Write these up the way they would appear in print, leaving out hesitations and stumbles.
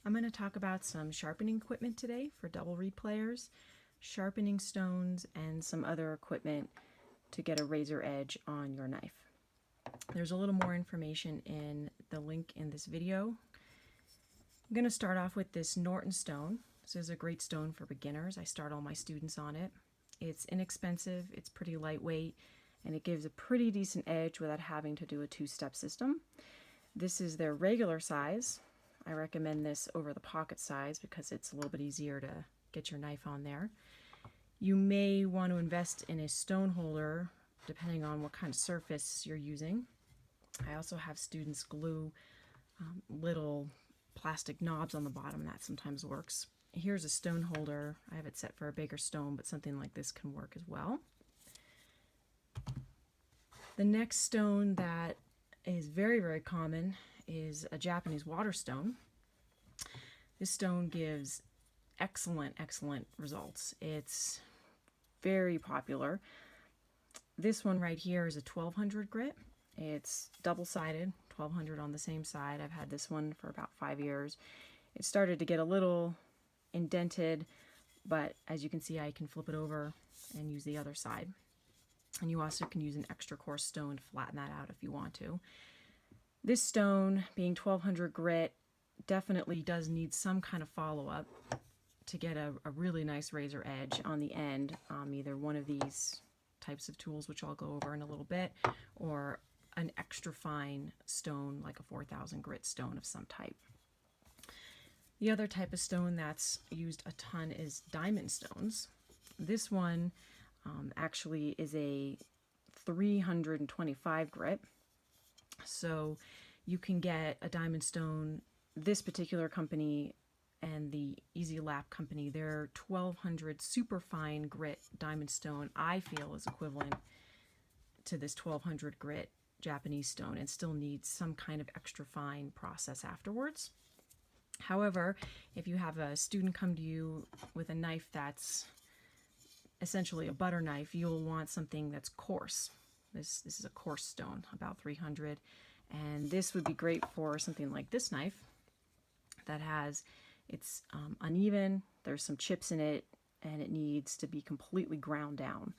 I'm going to talk about some sharpening equipment today for double reed players, sharpening stones, and some other equipment to get a razor edge on your knife. There's a little more information in the link in this video. I'm going to start off with this Norton stone. This is a great stone for beginners. I start all my students on it. It's inexpensive, it's pretty lightweight, and it gives a pretty decent edge without having to do a two-step system. This is their regular size. I recommend this over the pocket size because it's a little bit easier to get your knife on there. You may want to invest in a stone holder depending on what kind of surface you're using. I also have students glue little plastic knobs on the bottom. That sometimes works. Here's a stone holder. I have it set for a bigger stone, but something like this can work as well. The next stone that is very, very common is a Japanese water stone. This stone gives excellent results. It's very popular. This one right here is a 1200 grit. It's double-sided, 1200 on the same side. I've had this one for about 5 years. It started to get a little indented, but as you can see, I can flip it over and use the other side. And you also can use an extra coarse stone to flatten that out if you want to. This stone, being 1200 grit, definitely does need some kind of follow-up to get a really nice razor edge on the end. Either one of these types of tools, which I'll go over in a little bit, or an extra fine stone like a 4000 grit stone of some type. The other type of stone that's used a ton is diamond stones. This one actually is a 325 grit. So you can get a diamond stone. This particular company and the Easy Lap company, their 1200 super fine grit diamond stone, I feel is equivalent to this 1200 grit Japanese stone and still needs some kind of extra fine process afterwards. However, if you have a student come to you with a knife that's essentially a butter knife, you'll want something that's coarse. This is a coarse stone, about 300, and this would be great for something like this knife that it's uneven, there's some chips in it, and it needs to be completely ground down.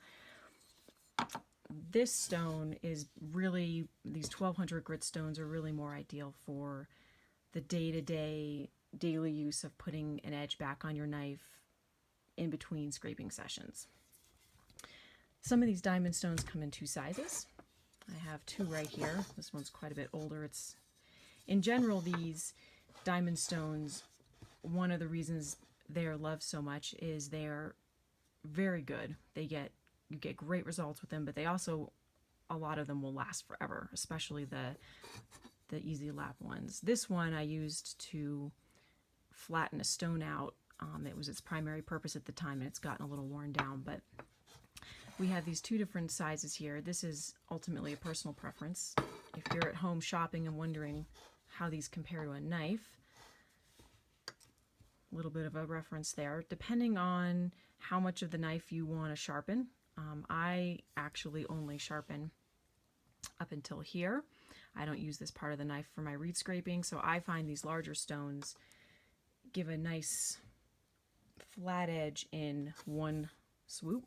This stone is really, these 1200 grit stones are really more ideal for the day-to-day, daily use of putting an edge back on your knife in between scraping sessions. Some of these diamond stones come in two sizes. I have two right here. This one's quite a bit older. In general, these diamond stones, one of the reasons they are loved so much is they're very good. You get great results with them, but they also, a lot of them will last forever, especially the Easy Lap ones. This one I used to flatten a stone out. It was its primary purpose at the time, and it's gotten a little worn down, but we have these two different sizes here. This is ultimately a personal preference. If you're at home shopping and wondering how these compare to a knife, a little bit of a reference there. Depending on how much of the knife you want to sharpen, I actually only sharpen up until here. I don't use this part of the knife for my reed scraping, so I find these larger stones give a nice flat edge in one swoop.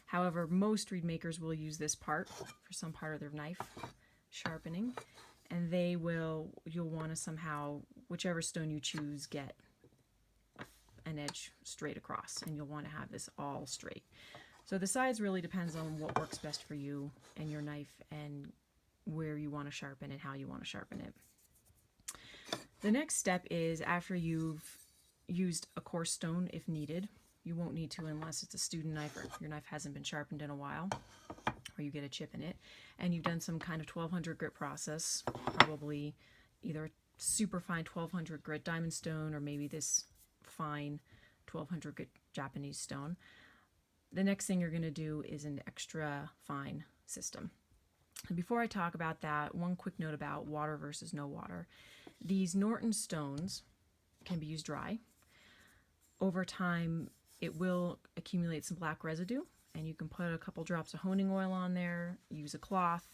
However, most reed makers will use this part for some part of their knife sharpening, and you'll want to somehow, whichever stone you choose, get an edge straight across, and you'll want to have this all straight. So the size really depends on what works best for you and your knife and where you want to sharpen and how you want to sharpen it. The next step is, after you've used a coarse stone if needed, you won't need to unless it's a student knife or your knife hasn't been sharpened in a while, or you get a chip in it, and you've done some kind of 1200 grit process, probably either a super fine 1200 grit diamond stone or maybe this fine 1200 grit Japanese stone. The next thing you're going to do is an extra fine system. And before I talk about that, one quick note about water versus no water. These Norton stones can be used dry. Over time, it will accumulate some black residue, and you can put a couple drops of honing oil on there, use a cloth,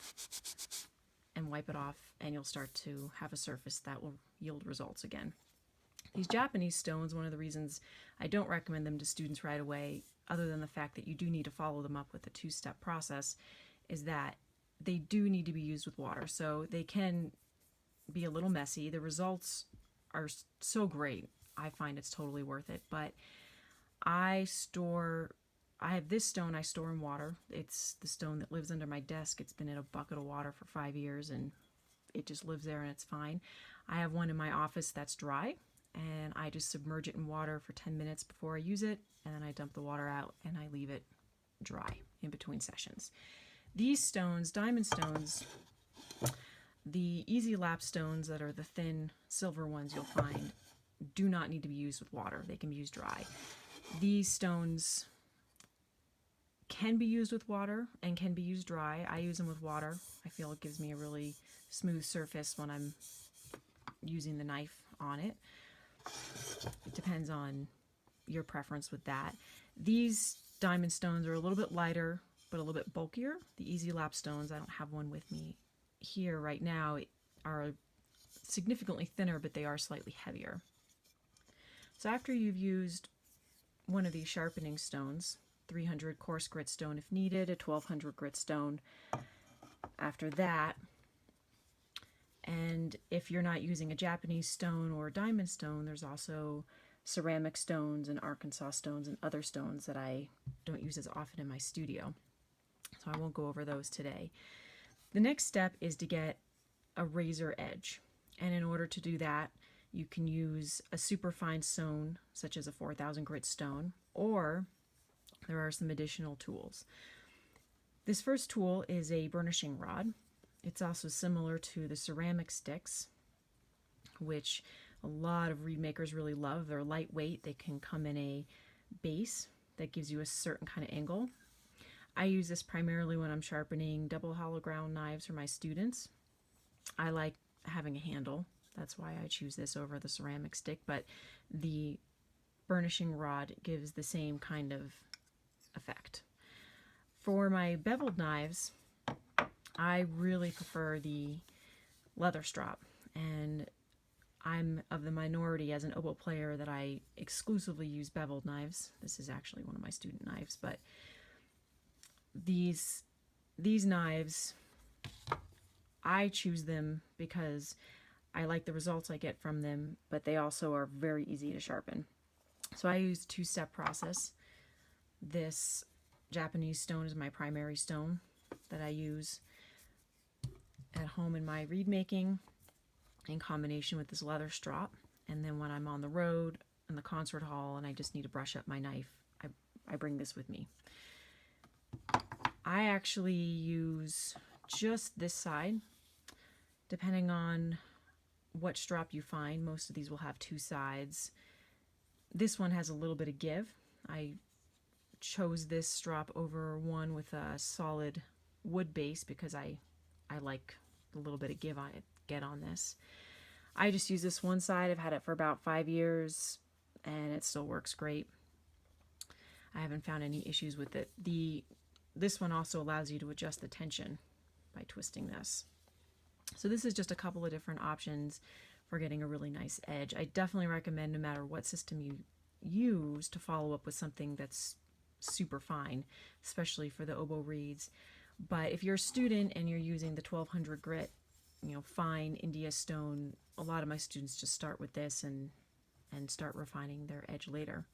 and wipe it off, and you'll start to have a surface that will yield results again. These Japanese stones, one of the reasons I don't recommend them to students right away, other than the fact that you do need to follow them up with a two-step process, is that they do need to be used with water. So they can be a little messy. The results are so great. I find it's totally worth it. But I have this stone I store in water. It's the stone that lives under my desk. It's been in a bucket of water for 5 years and it just lives there and it's fine. I have one in my office that's dry, and I just submerge it in water for 10 minutes before I use it, and then I dump the water out and I leave it dry in between sessions. These stones, diamond stones, the easy lap stones that are the thin silver ones you'll find, do not need to be used with water. They can be used dry. These stones can be used with water and can be used dry. I use them with water. I feel it gives me a really smooth surface when I'm using the knife on it. It depends on your preference with that. These diamond stones are a little bit lighter, but a little bit bulkier. The easy lap stones, I don't have one with me here right now, are significantly thinner, but they are slightly heavier. So after you've used one of these sharpening stones, 300 coarse grit stone if needed, a 1200 grit stone after that, and if you're not using a Japanese stone or a diamond stone, there's also ceramic stones and Arkansas stones and other stones that I don't use as often in my studio. So I won't go over those today. The next step is to get a razor edge. And in order to do that, you can use a super fine stone, such as a 4000 grit stone, or there are some additional tools. This first tool is a burnishing rod. It's also similar to the ceramic sticks, which a lot of reed makers really love. They're lightweight. They can come in a base that gives you a certain kind of angle. I use this primarily when I'm sharpening double hollow ground knives for my students. I like having a handle. That's why I choose this over the ceramic stick, but the burnishing rod gives the same kind of effect. For my beveled knives, I really prefer the leather strop, and I'm of the minority as an oboe player that I exclusively use beveled knives. This is actually one of my student knives, but these knives, I choose them because I like the results I get from them, but they also are very easy to sharpen. So I use a two-step process. This Japanese stone is my primary stone that I use at home in my reed making in combination with this leather strop. And then when I'm on the road in the concert hall and I just need to brush up my knife, I bring this with me. I actually use just this side, depending on what strop you find. Most of these will have two sides. This one has a little bit of give. I chose this strop over one with a solid wood base because I like the little bit of give I get on this. I just use this one side. I've had it for about 5 years and it still works great. I haven't found any issues with it. This one also allows you to adjust the tension by twisting this. So this is just a couple of different options for getting a really nice edge. I definitely recommend, no matter what system you use, to follow up with something that's super fine, especially for the oboe reeds. But if you're a student and you're using the 1200 grit, fine India stone, a lot of my students just start with this and start refining their edge later.